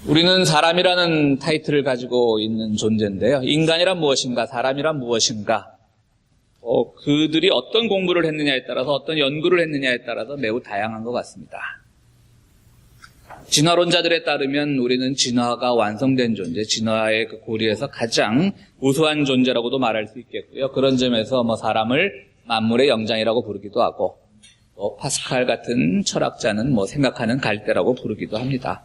우리는 사람이라는 타이틀을 가지고 있는 존재인데요. 인간이란 무엇인가, 사람이란 무엇인가, 그들이 어떤 공부를 했느냐에 따라서, 어떤 연구를 했느냐에 따라서 매우 다양한 것 같습니다. 진화론자들에 따르면 우리는 진화가 완성된 존재, 진화의 그 고리에서 가장 우수한 존재라고도 말할 수 있겠고요. 그런 점에서 사람을 만물의 영장이라고 부르기도 하고, 또 파스칼 같은 철학자는 생각하는 갈대라고 부르기도 합니다.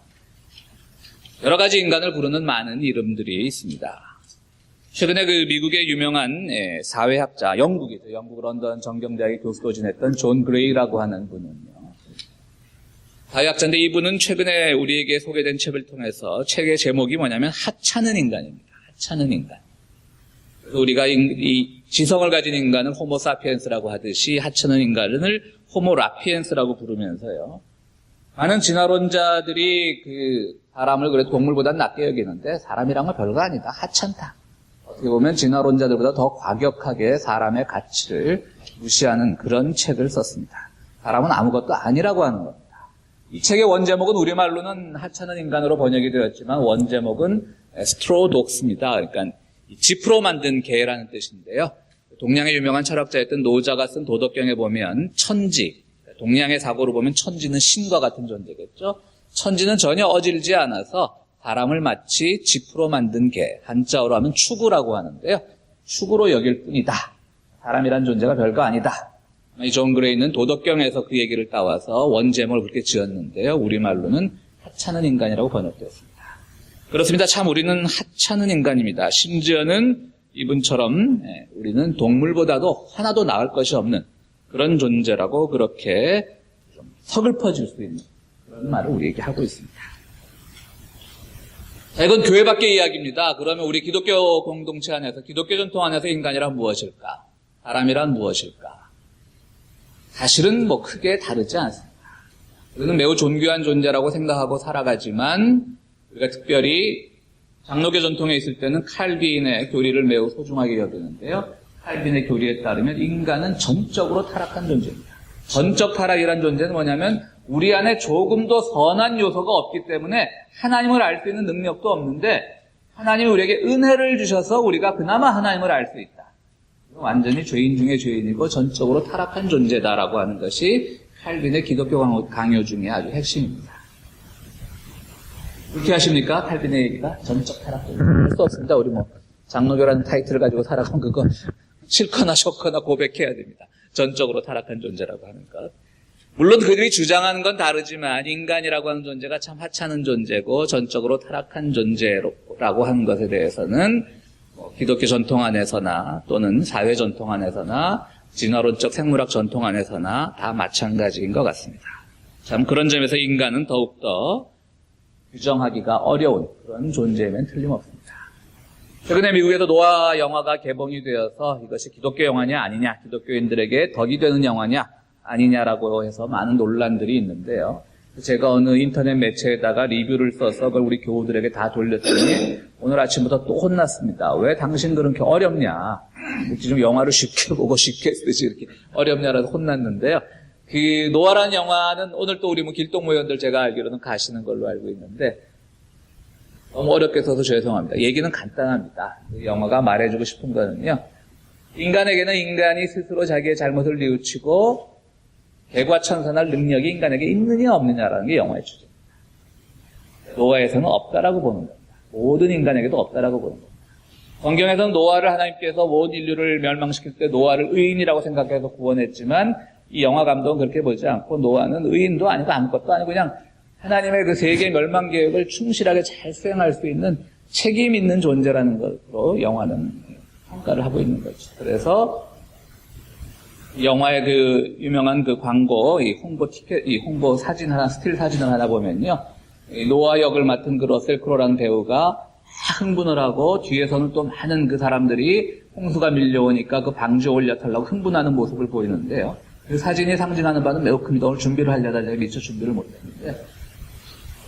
여러 가지 인간을 부르는 많은 이름들이 있습니다. 최근에 그 미국의 유명한 사회학자, 영국 런던 정경대학의 교수로 지냈던 존 그레이라고 하는 분은요, 사회학자인데 이분은 최근에 우리에게 소개된 책을 통해서 책의 제목이 뭐냐면 하찮은 인간입니다. 하찮은 인간. 그래서 우리가 이 지성을 가진 인간은 호모 사피엔스라고 하듯이 하찮은 인간을 호모 라피엔스라고 부르면서요, 많은 진화론자들이 그 사람을 그래도 동물보다 낮게 여기는데 사람이란 건 별거 아니다, 하찮다. 어떻게 보면 진화론자들보다 더 과격하게 사람의 가치를 무시하는 그런 책을 썼습니다. 사람은 아무것도 아니라고 하는 겁니다. 이 책의 원제목은 우리말로는 하찮은 인간으로 번역이 되었지만 원제목은 스트로독스입니다. 그러니까 지프로 만든 개라는 뜻인데요. 동양의 유명한 철학자였던 노자가 쓴 도덕경에 보면 천지, 동양의 사고로 보면 천지는 신과 같은 존재겠죠. 천지는 전혀 어질지 않아서 사람을 마치 지프로 만든 개, 한자어로 하면 추구라고 하는데요, 추구로 여길 뿐이다. 사람이란 존재가 별거 아니다. 이 존 그레이는 도덕경에서 그 얘기를 따와서 원제목을 그렇게 지었는데요, 우리말로는 하찮은 인간이라고 번역되었습니다. 그렇습니다. 참 우리는 하찮은 인간입니다. 심지어는 이분처럼 우리는 동물보다도 하나도 나을 것이 없는 그런 존재라고 그렇게 좀 서글퍼질 수 있는 그런 말을 우리에게 하고 있습니다. 자, 이건 교회 밖의 이야기입니다. 그러면 우리 기독교 공동체 안에서, 기독교 전통 안에서 인간이란 무엇일까? 사람이란 무엇일까? 사실은 크게 다르지 않습니다. 우리는 매우 존귀한 존재라고 생각하고 살아가지만, 우리가 특별히 장로교 전통에 있을 때는 칼빈의 교리를 매우 소중하게 여기는데요, 칼빈의 교리에 따르면 인간은 전적으로 타락한 존재입니다. 전적 타락이란 존재는 뭐냐면 우리 안에 조금도 선한 요소가 없기 때문에 하나님을 알 수 있는 능력도 없는데, 하나님이 우리에게 은혜를 주셔서 우리가 그나마 하나님을 알 수 있다. 완전히 죄인 중에 죄인이고 전적으로 타락한 존재다라고 하는 것이 칼빈의 기독교 강요 중에 아주 핵심입니다. 그렇게 하십니까? 칼빈의 얘기가 전적 타락 존재. 할 수 없습니다. 우리 장로교라는 타이틀을 가지고 살아가면 그거 싫거나 좋거나 고백해야 됩니다. 전적으로 타락한 존재라고 하는 것. 물론 그들이 주장하는 건 다르지만 인간이라고 하는 존재가 참 하찮은 존재고 전적으로 타락한 존재라고 하는 것에 대해서는 기독교 전통 안에서나 또는 사회 전통 안에서나 진화론적 생물학 전통 안에서나 다 마찬가지인 것 같습니다. 참 그런 점에서 인간은 더욱더 규정하기가 어려운 그런 존재면 틀림없습니다. 최근에 미국에서 노아 영화가 개봉이 되어서 이것이 기독교 영화냐 아니냐, 기독교인들에게 덕이 되는 영화냐 아니냐라고 해서 많은 논란들이 있는데요. 제가 어느 인터넷 매체에다가 리뷰를 써서 그걸 우리 교우들에게 다 돌렸더니 오늘 아침부터 또 혼났습니다. 왜 당신들은 그렇게 어렵냐, 좀 영화를 쉽게 보고 쉽게 쓰지 이렇게 어렵냐라고 혼났는데요. 그 노아라는 영화는 오늘 또 우리 길동모연들 제가 알기로는 가시는 걸로 알고 있는데 너무 어렵게 써서 죄송합니다. 얘기는 간단합니다. 이 영화가 말해주고 싶은 거는요, 인간에게는 인간이 스스로 자기의 잘못을 뉘우치고 개과천선할 능력이 인간에게 있느냐 없느냐라는 게 영화의 주제입니다. 노아에서는 없다라고 보는 겁니다. 모든 인간에게도 없다라고 보는 겁니다. 성경에서는 노아를 하나님께서 온 인류를 멸망시킬 때 노아를 의인이라고 생각해서 구원했지만 이 영화 감독은 그렇게 보지 않고 노아는 의인도 아니고 아무것도 아니고 그냥 하나님의 그 세계 멸망 계획을 충실하게 잘 수행할 수 있는 책임 있는 존재라는 것으로 영화는 평가를 하고 있는 거죠. 그래서 영화의 그 유명한 그 광고, 이 홍보 티켓, 이 홍보 사진 하나, 스틸 사진을 하나 보면요, 노아 역을 맡은 그 러셀 크로라는 배우가 흥분을 하고 뒤에서는 또 많은 그 사람들이 홍수가 밀려오니까 그 방주에 올려타려고 흥분하는 모습을 보이는데요. 그 사진이 상징하는 바는 매우 큽니다. 오늘 준비를 하려다 제가 미처 준비를 못했는데,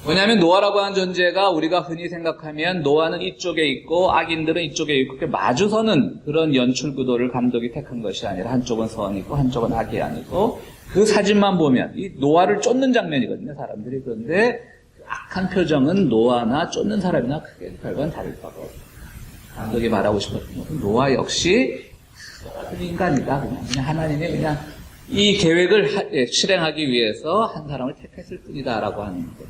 뭐냐면 노아라고 하는 존재가 우리가 흔히 생각하면 노아는 이쪽에 있고 악인들은 이쪽에 있고 그렇게 마주서는 그런 연출 구도를 감독이 택한 것이 아니라 한쪽은 선이고 한쪽은 악이 아니고 그 사진만 보면 이 노아를 쫓는 장면이거든요, 사람들이. 그런데 악한 표정은 노아나 쫓는 사람이나 크게 별반 다를 바가 없습니다. 감독이 말하고 싶었던 것은 노아 역시 똑같은 인간이다. 그냥 하나님이 그냥 이 계획을 실행하기 위해서 한 사람을 택했을 뿐이다라고 하는 것.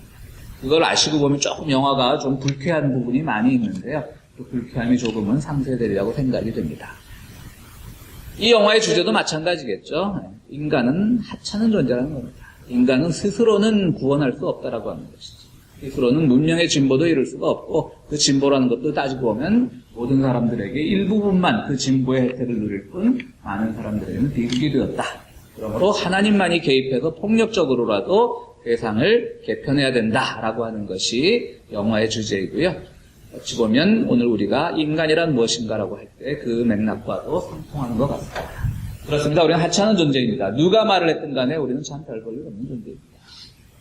그걸 아시고 보면 조금 영화가 좀 불쾌한 부분이 많이 있는데요. 그 불쾌함이 조금은 상쇄되리라고 생각이 됩니다. 이 영화의 주제도 마찬가지겠죠. 인간은 하찮은 존재라는 겁니다. 인간은 스스로는 구원할 수 없다라고 하는 것이죠. 스스로는 문명의 진보도 이룰 수가 없고 그 진보라는 것도 따지고 보면 모든 사람들에게 일부분만 그 진보의 혜택을 누릴 뿐 많은 사람들에게는 비극이 되었다. 그러므로 하나님만이 개입해서 폭력적으로라도 세상을 개편해야 된다라고 하는 것이 영화의 주제이고요. 어찌 보면 오늘 우리가 인간이란 무엇인가라고 할 때 그 맥락과도 상통하는 것 같습니다. 그렇습니다. 우리는 하찮은 존재입니다. 누가 말을 했든 간에 우리는 참 별 볼 일 없는 존재입니다.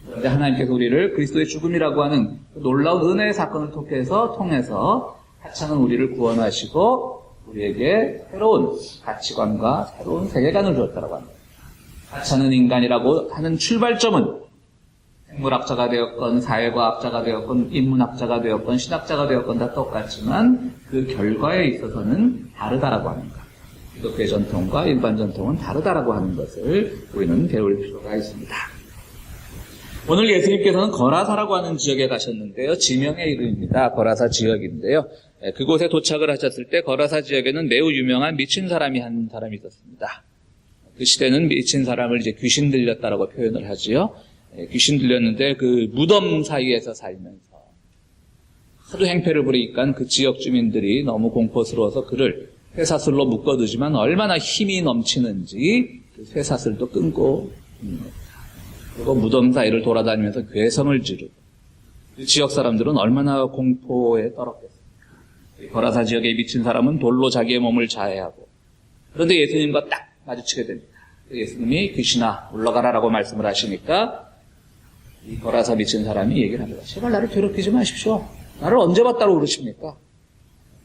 그런데 하나님께서 우리를 그리스도의 죽음이라고 하는 놀라운 은혜의 사건을 통해서 하찮은 우리를 구원하시고 우리에게 새로운 가치관과 새로운 세계관을 주었다고 합니다. 하찮은 인간이라고 하는 출발점은 생물학자가 되었건 사회과학자가 되었건 인문학자가 되었건 신학자가 되었건 다 똑같지만 그 결과에 있어서는 다르다라고 합니다. 기독교의 전통과 일반 전통은 다르다라고 하는 것을 우리는 배울 필요가 있습니다. 오늘 예수님께서는 거라사라고 하는 지역에 가셨는데요. 지명의 이름입니다. 거라사 지역인데요. 그곳에 도착을 하셨을 때 거라사 지역에는 매우 유명한 미친 사람이 한 사람이 있었습니다. 그 시대는 미친 사람을 이제 귀신 들렸다라고 표현을 하지요. 귀신 들렸는데 그 무덤 사이에서 살면서 하도 행패를 부리니까 그 지역 주민들이 너무 공포스러워서 그를 쇠사슬로 묶어두지만 얼마나 힘이 넘치는지 그 쇠사슬도 끊고 그리고 무덤 사이를 돌아다니면서 괴성을 지르고 그 지역 사람들은 얼마나 공포에 떨었겠습니까? 거라사 지역에 미친 사람은 돌로 자기의 몸을 자해하고 그런데 예수님과 딱 마주치게 됩니다. 예수님이 귀신아 물러가라라고 말씀을 하시니까 이 거라사 미친 사람이 얘기를 합니다. 제발 나를 괴롭히지 마십시오. 나를 언제 봤다고 그러십니까?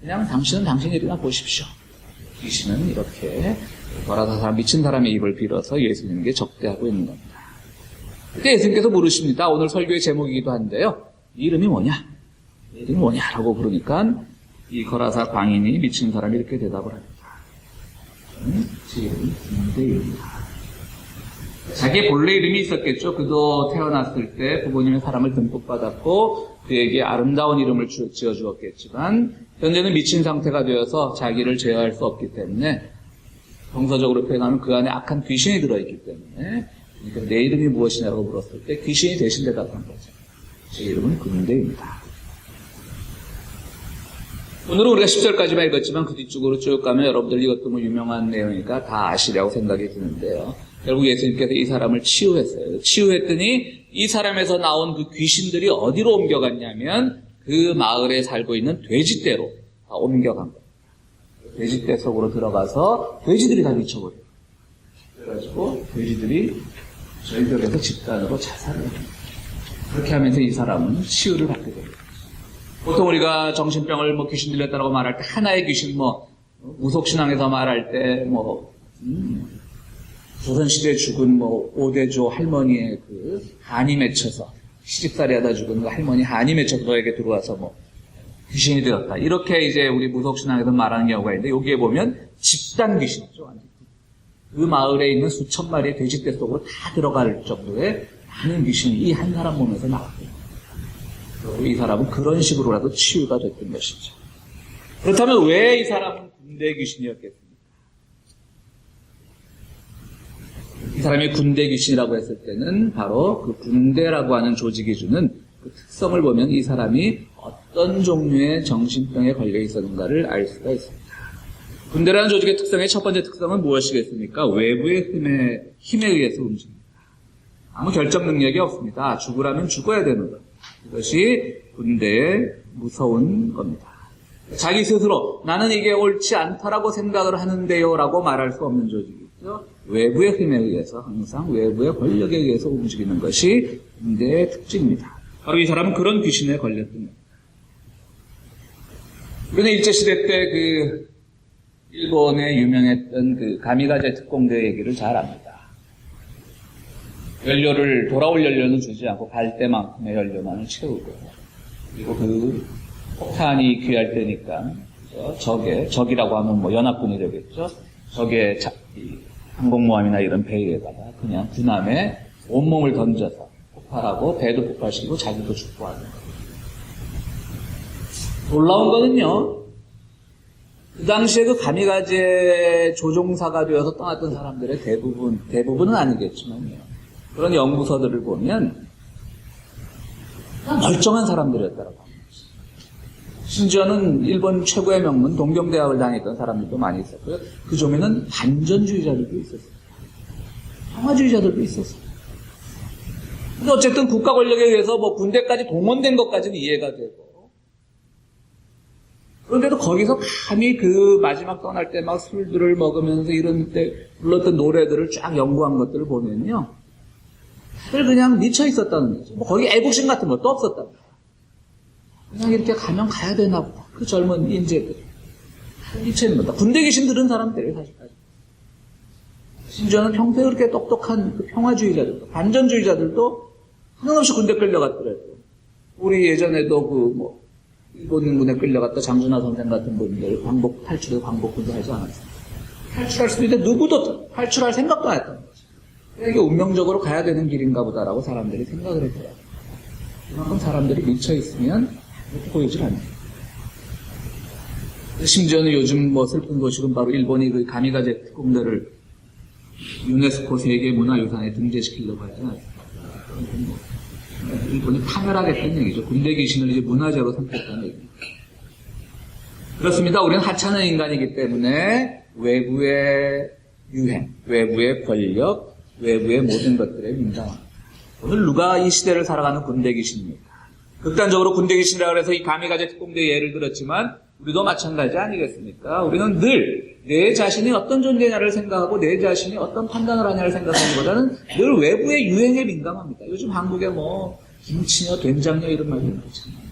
그냥 당신은 당신 일이나 보십시오. 귀신은 이렇게 거라사 사람 미친 사람의 입을 빌어서 예수님께 적대하고 있는 겁니다. 그때 예수님께서 물으십니다. 오늘 설교의 제목이기도 한데요. 이 이름이 뭐냐? 이 이름이 뭐냐라고 부르니까 이 거라사 광인이 미친 사람이 이렇게 대답을 합니다. 제 이름이 군대입니다. 자기의 본래 이름이 있었겠죠. 그도 태어났을 때 부모님의 사랑을 듬뿍 받았고 그에게 아름다운 이름을 지어주었겠지만 현재는 미친 상태가 되어서 자기를 제어할 수 없기 때문에 정서적으로 표현하면 그 안에 악한 귀신이 들어있기 때문에 그러니까 내 이름이 무엇이냐고 물었을 때 귀신이 대신 대답한 거죠. 제 이름은 군대입니다. 오늘은 우리가 10절까지만 읽었지만 그 뒤쪽으로 쭉 가면 여러분들 이것도 뭐 유명한 내용이니까 다 아시리라고 생각이 드는데요. 결국 예수님께서 이 사람을 치유했어요. 치유했더니 이 사람에서 나온 그 귀신들이 어디로 옮겨갔냐면 그 마을에 살고 있는 돼지떼로 다 옮겨간 거예요. 돼지떼 속으로 들어가서 돼지들이 다 미쳐버려요. 그래가지고 돼지들이 절벽에서 집단으로 자살을 합니다. 그렇게 하면서 이 사람은 치유를 받게 됩니다. 보통 우리가 정신병을 뭐 귀신 들렸다고 말할 때 하나의 귀신 무속신앙에서 말할 때 조선시대에 죽은 5대조 할머니의 그 한이 맺혀서 시집살이 하다 죽은 그 할머니 한이 맺혀서 너에게 들어와서 귀신이 되었다. 이렇게 이제 우리 무속신앙에서 말하는 경우가 있는데 여기에 보면 집단 귀신이죠. 그 마을에 있는 수천 마리의 돼지떼 속으로 다 들어갈 정도의 많은 귀신이 이 한 사람 몸에서 나왔고요. 그리고 이 사람은 그런 식으로라도 치유가 됐던 것이죠. 그렇다면 왜 이 사람은 군대 귀신이었겠습니까? 이 사람이 군대 귀신이라고 했을 때는 바로 그 군대라고 하는 조직이 주는 그 특성을 보면 이 사람이 어떤 종류의 정신병에 걸려 있었는가를 알 수가 있습니다. 군대라는 조직의 특성의 첫 번째 특성은 무엇이겠습니까? 외부의 힘에 의해서 움직입니다. 아무 결정 능력이 없습니다. 죽으라면 죽어야 되는 것. 이것이 군대의 무서운 겁니다. 자기 스스로 나는 이게 옳지 않다라고 생각을 하는데요 라고 말할 수 없는 조직이죠. 외부의 힘에 의해서 항상 외부의 권력에 의해서 움직이는 것이 군대의 특징입니다. 바로 이 사람은 그런 귀신에 걸렸던 겁니다. 우리는 일제시대 때 그 일본에 유명했던 그 가미가제 특공대 얘기를 잘 압니다. 돌아올 연료는 주지 않고 갈 때만큼의 연료만을 채우고, 그리고 그 폭탄이 귀할 때니까 적이라고 하면 뭐 연합군이 되겠죠. 적의 항공모함이나 이런 배에다가 그냥 군함에 온몸을 던져서 폭발하고 배도 폭발시키고 자기도 죽고 하는 거예요. 놀라운 거는요, 그 당시에 그 가미가제 조종사가 되어서 떠났던 사람들의 대부분은 아니겠지만요, 그런 연구서들을 보면 멀쩡한 사람들이었다고 합니다. 심지어는 일본 최고의 명문 동경대학을 다녔던 사람들도 많이 있었고요. 그 중에는 반전주의자들도 있었어요. 평화주의자들도 있었어요. 근데 어쨌든 국가 권력에 의해서 뭐 군대까지 동원된 것까지는 이해가 되고, 그런데도 거기서 감히 그 마지막 떠날 때 막 술들을 먹으면서 이런 때 불렀던 노래들을 쫙 연구한 것들을 보면요, 다들 그냥 미쳐 있었다는 거죠. 뭐 거기 애국심 같은 것도 없었다고. 그냥 이렇게 가면 가야 되나 보다. 그 젊은 인재들. 미쳐 있는 거다. 군대 귀신 들은 사람들이 사실까지. 심지어는 평소에 그렇게 똑똑한 그 평화주의자들도, 반전주의자들도 하나없이 군대 끌려갔더라도, 우리 예전에도 일본군에 끌려갔다 장준하 선생 같은 분들 탈출해서 광복군도 하지 않았습니다. 탈출할 수도 있는데 누구도 탈출할 생각도 안 했던 거죠. 이게 운명적으로 가야 되는 길인가 보다라고 사람들이 생각을 했더라고요. 그만큼 사람들이 미쳐있으면 그렇게 보이질 않아요. 심지어는 요즘 슬픈 소식은 바로 일본이 그 가미가제 특공대를 유네스코 세계문화유산에 등재시키려고 하지 않습니까? 일본이 파멸하겠다는 얘기죠. 군대 귀신을 이제 문화재로 선택했다는 얘기입니다. 그렇습니다. 우리는 하찮은 인간이기 때문에 외부의 유행, 외부의 권력, 외부의 모든 것들에 민감합니다. 오늘 누가 이 시대를 살아가는 군대 귀신입니까? 극단적으로 군대 귀신이라고 해서 이 가미가제 특공대 예를 들었지만 우리도 마찬가지 아니겠습니까? 우리는 늘 내 자신이 어떤 존재냐를 생각하고 내 자신이 어떤 판단을 하냐를 생각하기보다는 늘 외부의 유행에 민감합니다. 요즘 한국에 김치녀, 된장녀 이런 말이 있잖아요.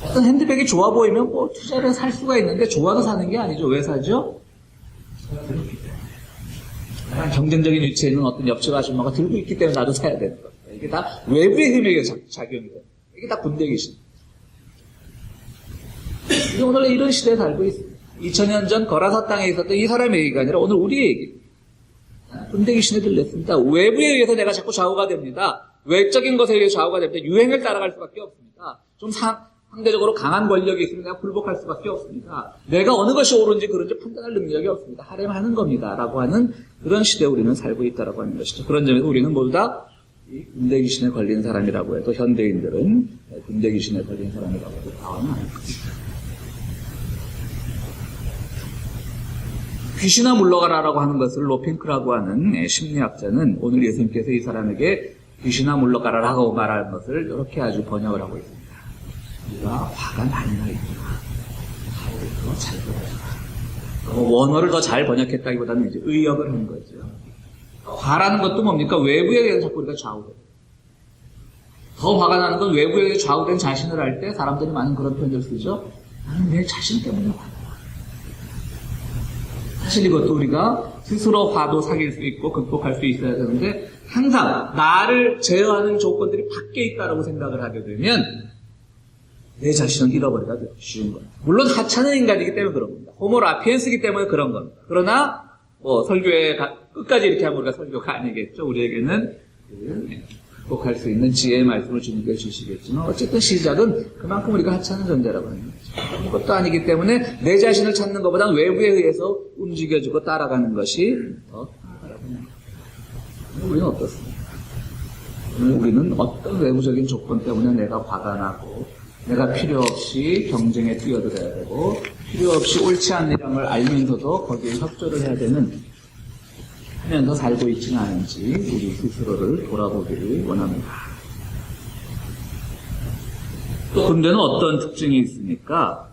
어떤 핸드백이 좋아 보이면 투자를 살 수가 있는데 좋아서 사는 게 아니죠. 왜 사죠? 경쟁적인 위치에 있는 어떤 옆집 아줌마가 들고 있기 때문에 나도 사야 되는 겁니다. 이게 다 외부의 힘에 의해 작용이 돼요. 이게 다 군대 귀신. 오늘 이런 시대에 살고 있습니다. 2000년 전 거라사 땅에 있었던 이 사람의 얘기가 아니라 오늘 우리의 얘기입니다. 군대 귀신에 들렸습니다. 외부에 의해서 내가 자꾸 좌우가 됩니다. 외적인 것에 의해 좌우가 됩니다. 유행을 따라갈 수밖에 없습니다. 좀 상대적으로 강한 권력이 있으면 내가 굴복할 수밖에 없습니다. 내가 어느 것이 옳은지 그른지 판단할 능력이 없습니다. 하려면 겁니다. 라고 하는 그런 시대에 우리는 살고 있다라고 하는 것이죠. 그런 점에서 우리는 모두 다 군대 귀신에 걸린 사람이라고 해도 현대인들은 군대 귀신에 걸린 사람이라고 해도 과언은 아닙니다. 귀신아 물러가라라고 하는 것을 로핑크라고 하는 심리학자는 오늘 예수님께서 이 사람에게 귀신아 물러가라라고 말하는 것을 이렇게 아주 번역을 하고 있습니다. 우리가 화가 많이 나 있구나. 화를 더 잘 번역하라. 원어를 더 잘 번역했다기보다는 이제 의역을 한 거죠. 화라는 것도 뭡니까? 외부에 의해서 자꾸 우리가 좌우돼요. 더 화가 나는 건 외부에 의해 좌우된 자신을 할 때 사람들이 많은 그런 표현을 쓰죠. 나는 내 자신 때문에 화나. 사실 이것도 우리가 스스로 화도 사귈 수 있고 극복할 수 있어야 되는데 항상 나를 제어하는 조건들이 밖에 있다고 생각을 하게 되면 내 자신을 잃어버리기가 쉬운 거예요. 물론 하찮은 인간이기 때문에 그런 겁니다. 호모라피엔스이기 때문에 그런 겁니다. 그러나 설교에 끝까지 이렇게 하면 우리가 설교가 아니겠죠. 우리에게는 극복할 수 있는 지혜의 말씀을 주님께 주시겠지만 어쨌든 시작은 그만큼 우리가 하찮은 존재라고 하는 거죠. 아무것도 아니기 때문에 내 자신을 찾는 것보다는 외부에 의해서 움직여주고 따라가는 것이 더 나아가라고 합니다. 우리는 어떻습니까? 우리는 어떤 외부적인 조건 때문에 내가 화가 나고 내가 필요 없이 경쟁에 뛰어들어야 되고 필요 없이 옳지 않는 일을 알면서도 거기에 협조를 해야 되는 하면서 살고 있지는 않은지 우리 스스로를 돌아보기를 원합니다. 또 군대는 어떤 특징이 있습니까?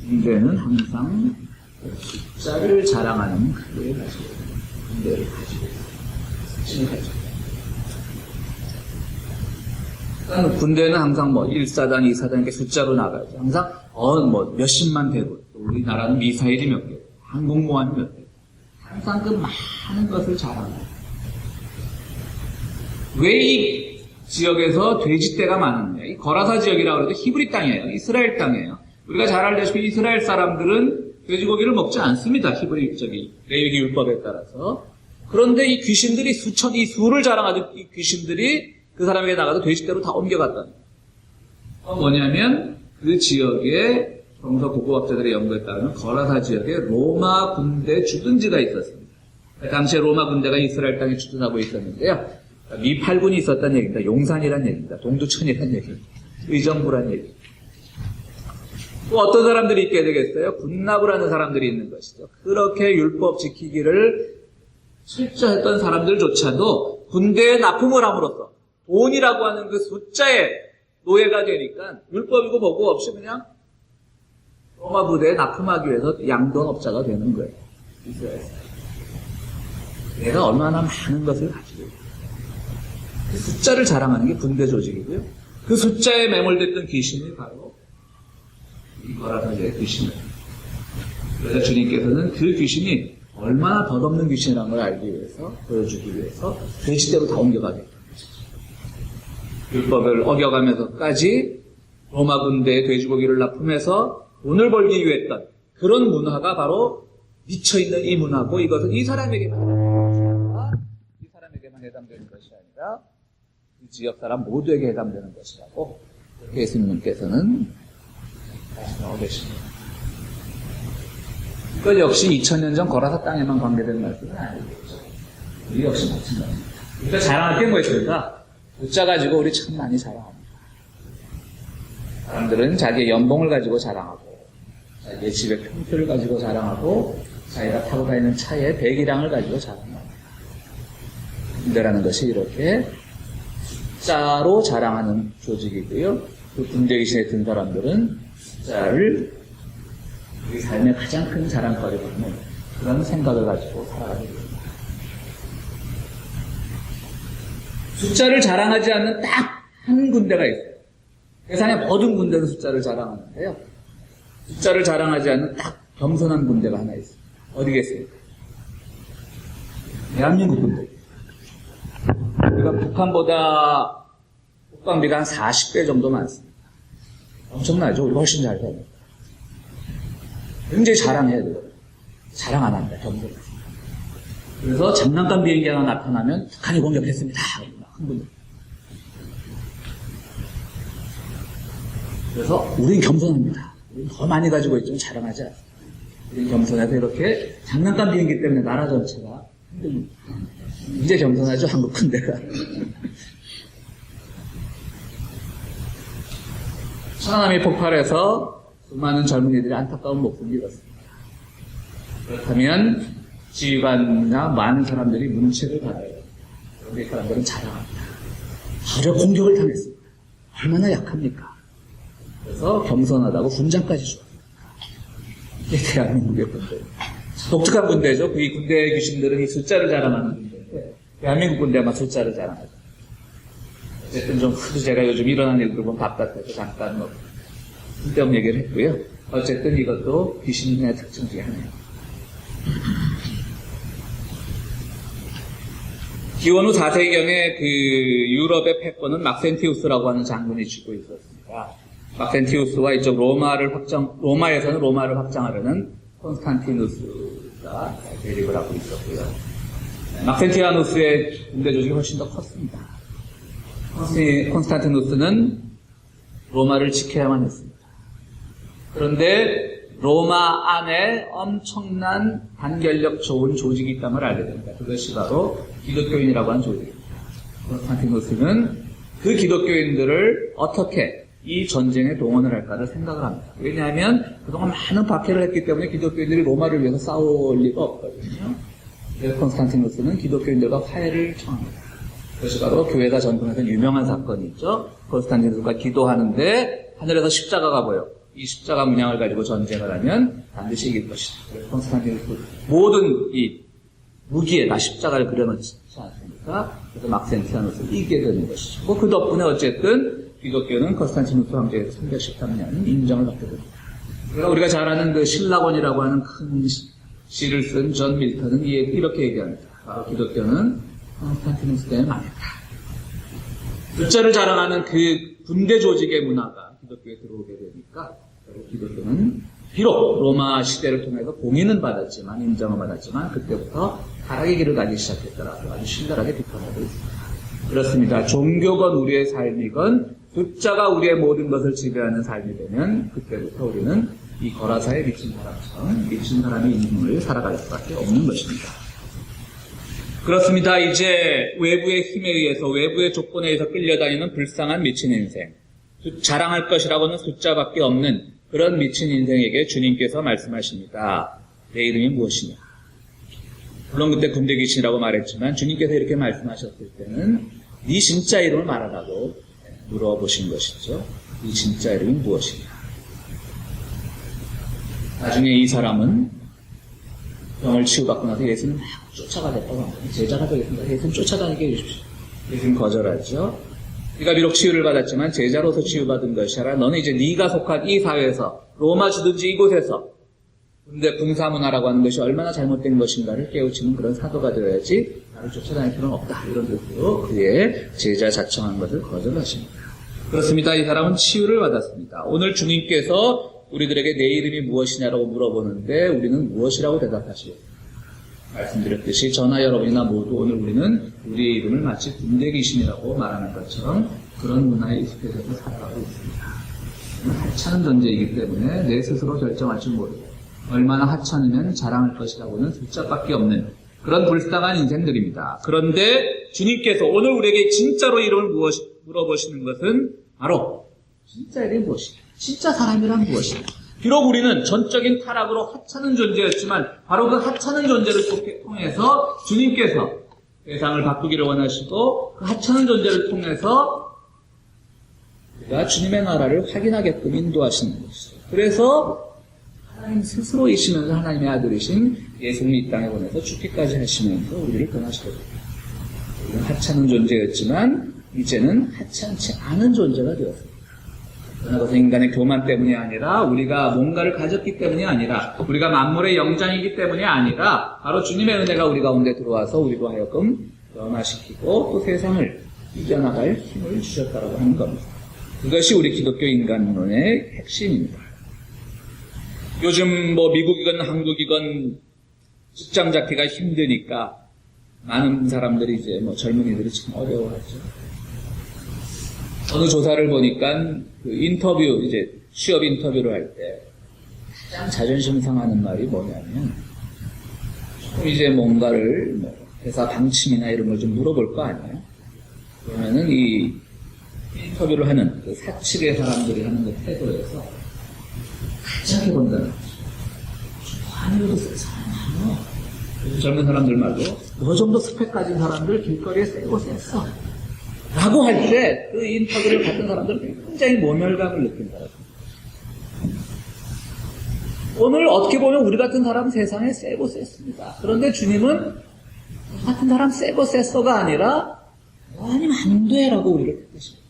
군대는 항상 숫자를 자랑하는 군대를 가지고 군대를 가지고 있습니다. 군대는 항상 1사단, 2사단 이렇게 숫자로 나가죠. 항상 몇십만 대군, 우리나라는 미사일이 몇 개, 항공모함이 몇 대, 항상 그 많은 것을 자랑하고 왜 이 지역에서 돼지떼가 많았냐? 이 거라사 지역이라고 해도 히브리 땅이에요. 이스라엘 땅이에요. 우리가 잘 알다시피 이스라엘 사람들은 돼지고기를 먹지 않습니다. 히브리 레위기 율법에 따라서. 그런데 이 귀신들이 이 수를 자랑하던 이 귀신들이 그 사람에게 나가서 돼지떼로 다 옮겨갔다는 거예요. 뭐냐면 그 지역에 정서 고고학자들의 연구에 따르면 거라사 지역에 로마 군대 주둔지가 있었습니다. 당시에 로마 군대가 이스라엘 땅에 주둔하고 있었는데요. 미팔군이 있었다는 얘기입니다. 용산이란 얘기입니다. 동두천이란 얘기입니다. 의정부란 얘기. 또 어떤 사람들이 있게 되겠어요? 군납을 하는 사람들이 있는 것이죠. 그렇게 율법 지키기를 실천했던 사람들조차도 군대에 납품을 함으로써 돈이라고 하는 그 숫자에 노예가 되니까 율법이고 뭐고 없이 그냥 로마 부대에 납품하기 위해서 양돈업자가 되는 거예요. 이스라엘에서. 내가 얼마나 많은 것을 가지고 있고 그 숫자를 자랑하는 게 군대 조직이고요. 그 숫자에 매몰됐던 귀신이 바로 이 거라사지의 귀신이에요. 그래서 주님께서는 그 귀신이 얼마나 덧없는 귀신이라는 걸 알기 위해서, 보여주기 위해서 돼지떼로 다 옮겨가게 했던 거죠. 율법을 어겨가면서까지 로마 군대에 돼지고기를 납품해서 돈을 벌기 위해 했던 그런 문화가 바로 미쳐있는 이 문화고, 이것은 이 사람에게만 해당되는 것이 아니라 이 지역 사람 모두에게 해당되는 것이라고 예수님께서는 말씀하고 계십니다. 이것 역시 2000년 전 거라사 땅에만 관계된 말씀은 아니겠죠. 우리 역시 마찬가지입니다. 우리가 자랑할 게 뭐 있습니까? 숫자 가지고 우리 참 많이 자랑합니다. 사람들은 자기의 연봉을 가지고 자랑하고, 자기의 집의 평수를 가지고 자랑하고, 자기가 타고 다니는 차의 배기량을 가지고 자랑합니다. 군대라는 것이 이렇게 숫자로 자랑하는 조직이고요. 그 군대 귀신에 든 사람들은 숫자를 우리 삶의 가장 큰 자랑거리로 하는 그런 생각을 가지고 살아가게 됩니다. 숫자를 자랑하지 않는 딱 한 군대가 있어요. 세상의 모든 군대는 숫자를 자랑하는데요. 숫자를 자랑하지 않는 딱 겸손한 군대가 하나 있어요. 어디겠습니까? 대한민국 군대. 우리가 북한보다 국방비가 한 40배 정도 많습니다. 엄청나죠? 우리가 훨씬 잘 됩니다. 굉장히 자랑해야 되거든요. 자랑 안 합니다. 겸손해서. 그래서 장난감 비행기 하나 나타나면 북한이 공격했습니다. 한 군데. 그래서 우린 겸손합니다. 우린 더 많이 가지고 있지만 자랑하지 않습니다. 우린 겸손해서 이렇게 장난감 비행기 때문에 나라 전체가 힘듭니다. 이제 겸손하죠, 한국 군대가. 천안함이 폭발해서 수많은 젊은이들이 안타까운 목숨을 잃었습니다. 그렇다면 지휘관이나 많은 사람들이 문책을 받아요. 그런데 이 사람들은 자랑합니다. 바로 공격을 당했습니다. 얼마나 약합니까? 그래서 겸손하다고 훈장까지 줬습니다. 이게 대한민국의 군대. 독특한 군대죠. 이 군대의 귀신들은 이 숫자를 자랑하는 군대인데, 대한민국 군대만 숫자를 자랑하죠. 어쨌든 좀 제가 요즘 일어난 일들 보면 바깥에서 잠깐 쓸데없는 얘기를 했고요. 어쨌든 이것도 귀신의 특징 중에 하나예요. 기원 후 4세기경에 그 유럽의 패권은 막센티우스라고 하는 장군이 쥐고 있었습니다. 막센티우스와 이쪽 로마에서는 로마를 확장하려는 콘스탄티누스가 대립을 하고 있었고요. 막센티아누스의 군대 조직이 훨씬 더 컸습니다. 콘스탄티누스는 로마를 지켜야만 했습니다. 그런데 로마 안에 엄청난 단결력 좋은 조직이 있다는 걸 알게 됩니다. 그것이 바로 기독교인이라고 하는 조직입니다. 콘스탄티누스는 그 기독교인들을 어떻게 이 전쟁에 동원을 할까를 생각을 합니다. 왜냐하면 그동안 많은 박해를 했기 때문에 기독교인들이 로마를 위해서 싸울 리가 없거든요. 그래서 콘스탄티누스는 기독교인들과 화해를 청합니다. 그것이 바로 교회가 전통에서 유명한 사건이 있죠. 콘스탄티누스가 기도하는데 하늘에서 십자가가 보여. 이 십자가 문양을 가지고 전쟁을 하면 반드시 이길 것이다. 그래서 콘스탄티누스 모든 이 무기에다 십자가를 그려놓지 않습니까? 그래서 막센티아누스를 이기게 되는 것이죠. 그 덕분에 어쨌든 기독교는 콘스탄티누스 황제에서 313년 인정을 받게 됩니다. 그러니까 우리가 잘 아는 그 신라곤이라고 하는 큰 시를 쓴 존 밀턴은 이렇게 얘기합니다. 바로 기독교는 콘스탄티누스 때문에 망했다. 숫자를 자랑하는 그 군대 조직의 문화가 기독교에 들어오게 되니까 기독교는 비록 로마 시대를 통해서 봉인은 받았지만, 인정은 받았지만 그때부터 타락의 길을 가기 시작했더라고 아주 신랄하게 비판하고 있습니다. 그렇습니다. 종교건 우리의 삶이건 숫자가 우리의 모든 것을 지배하는 삶이 되면 그때부터 우리는 이 거라사에 미친 사람처럼 미친 사람의 인생을 살아갈 수밖에 없는 것입니다. 그렇습니다. 이제 외부의 힘에 의해서, 외부의 조건에 의해서 끌려다니는 불쌍한 미친 인생, 자랑할 것이라고는 숫자밖에 없는 그런 미친 인생에게 주님께서 말씀하십니다. 내 이름이 무엇이냐? 물론 그때 군대 귀신이라고 말했지만 주님께서 이렇게 말씀하셨을 때는 네 진짜 이름을 말하라고 물어보신 것이죠. 네 진짜 이름이 무엇이냐? 나중에 이 사람은 병을 치유받고 나서 예수님 막 쫓아가겠다고 합니다. 제자가 되겠습니다. 예수님 쫓아다니게 해주십시오. 예수님 거절하죠. 네가 비록 치유를 받았지만 제자로서 치유받은 것이 아니라 너는 이제 네가 속한 이 사회에서 로마 주둔지 이곳에서 군대 군사문화라고 하는 것이 얼마나 잘못된 것인가를 깨우치는 그런 사도가 되어야지 나를 쫓아다닐 필요는 없다. 이런 뜻으로 그의 제자 자청한 것을 거절하십니다. 그렇습니다. 이 사람은 치유를 받았습니다. 오늘 주님께서 우리들에게 내 이름이 무엇이냐라고 물어보는데 우리는 무엇이라고 대답하시겠습니까? 말씀드렸듯이 저나 여러분이나 모두 오늘 우리는 우리의 이름을 마치 군대 귀신이라고 말하는 것처럼 그런 문화에 익숙해져서 살아가고 있습니다. 하찮은 존재이기 때문에 내 스스로 결정할 줄 모르고 얼마나 하찮으면 자랑할 것이라고는 숫자밖에 없는 그런 불쌍한 인생들입니다. 그런데 주님께서 오늘 우리에게 진짜로 이름을 물어보시는 것은 바로 진짜 이름이 무엇이냐? 진짜 사람이란 무엇이냐? 비록 우리는 전적인 타락으로 하찮은 존재였지만 바로 그 하찮은 존재를 통해서 주님께서 세상을 바꾸기를 원하시고 그 하찮은 존재를 통해서 우리가 주님의 나라를 확인하게끔 인도하시는 것이죠. 그래서 하나님 스스로이시면서 하나님의 아들이신 예수님이 이 땅에 보내서 죽기까지 하시면서 우리를 변화시켰습니다. 우리는 하찮은 존재였지만 이제는 하찮지 않은 존재가 되었습니다. 그러나 그것은 인간의 교만 때문이 아니라 우리가 뭔가를 가졌기 때문이 아니라 우리가 만물의 영장이기 때문이 아니라 바로 주님의 은혜가 우리 가운데 들어와서 우리로 하여금 변화시키고 또 세상을 이겨나갈 힘을 주셨다고 하는 겁니다. 그것이 우리 기독교 인간론의 핵심입니다. 요즘 미국이건 한국이건 직장 잡기가 힘드니까 많은 사람들이 이제 젊은이들이 참 어려워하죠. 어느 조사를 보니까 그 인터뷰, 이제 취업 인터뷰를 할 때 가장 자존심 상하는 말이 뭐냐면 이제 뭔가를 회사 방침이나 이런 걸 좀 물어볼 거 아니에요? 그러면은 이 인터뷰를 하는 그 사측의 사람들이 하는 그 태도에서 가장 본다는 거죠. 아니어도 쓸 사람 많아. 젊은 사람들 말고 너 정도 스펙 가진 사람들 길거리에 세고 셌어. 라고 할 때 그 인터뷰를 받은 사람들은 굉장히 모멸감을 느낀다. 오늘 어떻게 보면 우리 같은 사람 세상에 세고 셌습니다. 그런데 주님은 우리 같은 사람 세고 셌어가 아니라 아니면 안 돼라고 우리를 뜻입니다.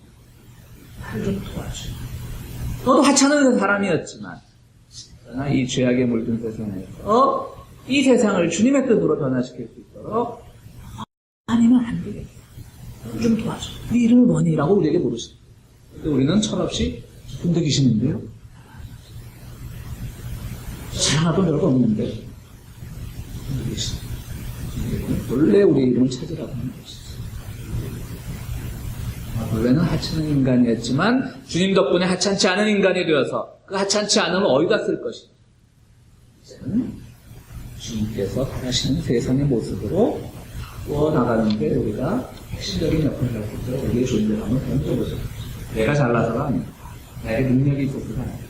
나를 좀 도와줘. 너도 하찮은 사람이었지만 그러나 이 죄악에 물든 세상에서 이 세상을 주님의 뜻으로 변화시킬 수 있도록 아니면 안 되겠다. 좀 도와줘. 네 이름은 뭐니? 라고 우리에게 물으십니다. 근데 우리는 철없이 군대 귀신인데요? 자랑하던 별거 없는데 군대 귀신. 원래 우리 이름을 찾으라고 하는 것이죠. 원래는 하찮은 인간이었지만 주님 덕분에 하찮지 않은 인간이 되어서 그 하찮지 않은 어디다 쓸 것이냐. 이제는 주님께서 바라시는 세상의 모습으로 구워나가는 게 우리가 핵심적인 역할을 할 수 있도록 우리의 존재감을 던져보죠. 내가 잘나서가 아닙니다. 나에게 능력이 있어서가 아닙니다.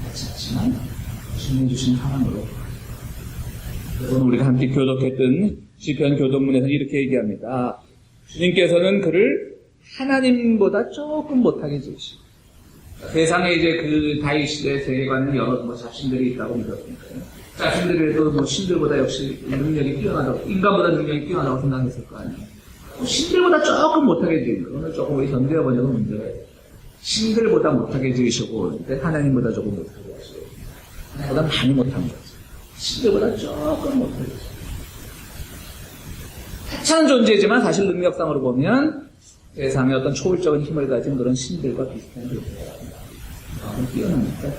하지만 주님이 주신 사랑으로. 오늘 우리가 함께 교독했던 시편 교독문에서는 이렇게 얘기합니다. 주님께서는 그를 하나님보다 조금 못하게 지으시고 세상에 이제 그 다윗 시대 세계관은 여러 자신들이 있다고 믿었으니까요. 자신들에도 신들보다 역시 능력이 뛰어나다고, 인간보다 능력이 뛰어나다고 생각했을 거 아니에요. 신들보다 조금 못하게 지은 거. 오늘 조금 우리 견뎌 보려고 문제가 있어요. 신들보다 못하게 지으시고, 하나님보다 조금 못하게 하시고, 하나님보다 많이 못한 거죠. 신들보다 조금 못하게 하시고. 하찮은 존재지만 사실 능력상으로 보면 세상에 어떤 초월적인 힘을 가진 그런 신들과 비슷한 존재랍니다. 마음을 뛰어나니까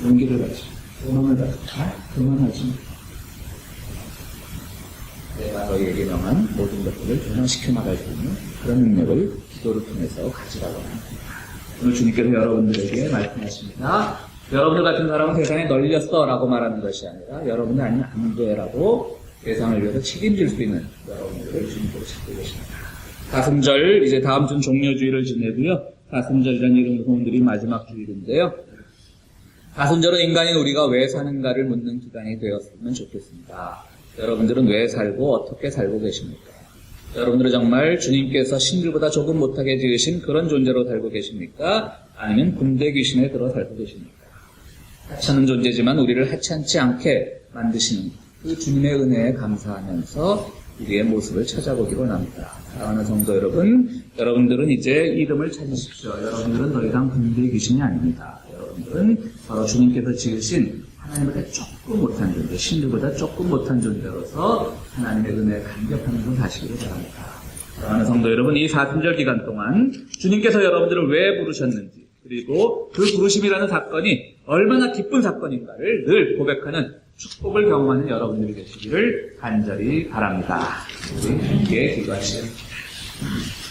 용기를 가지고 소망을 가지고 다 그만하지. 내가 너희에게 명한 모든 것들을 변화시켜 나갈 수 있는 그런 능력을 기도를 통해서 가지라고 합니다. 오늘 주님께서 여러분들에게 말씀하십니다. 여러분들 같은 사람은 세상에 널렸어 라고 말하는 것이 아니라 여러분이 아니면 안 돼 라고 세상을 위해서 책임질 수 있는 여러분들을 주님께서 찾고 계십니다. 가슴절, 이제 다음 주는 종려주의를 지내고요. 가슴절이라는 이름으로 오늘이 마지막 주일인데요. 가슴절은 인간인 우리가 왜 사는가를 묻는 기간이 되었으면 좋겠습니다. 여러분들은 왜 살고 어떻게 살고 계십니까? 여러분들은 정말 주님께서 신들보다 조금 못하게 지으신 그런 존재로 살고 계십니까? 아니면 군대 귀신에 들어 살고 계십니까? 하찮은 존재지만 우리를 하찮지 않게 만드시는 그 주님의 은혜에 감사하면서 우리의 모습을 찾아보기 원합니다. 사랑하는 성도 여러분, 여러분들은 이제 이름을 찾으십시오. 여러분들은 더 이상 군대 귀신이 아닙니다. 여러분들은 바로 주님께서 지으신 하나님보다 조금 못한 존재, 신들보다 조금 못한 존재로서 하나님의 은혜에 감격하면서 사시기를 바랍니다. 사랑하는 성도 여러분, 이 사순절 기간 동안 주님께서 여러분들을 왜 부르셨는지, 그리고 그 부르심이라는 사건이 얼마나 기쁜 사건인가를 늘 고백하는 축복을 경험하는 여러분들이 되시기를 간절히 바랍니다. 우리 함께 기도하시죠.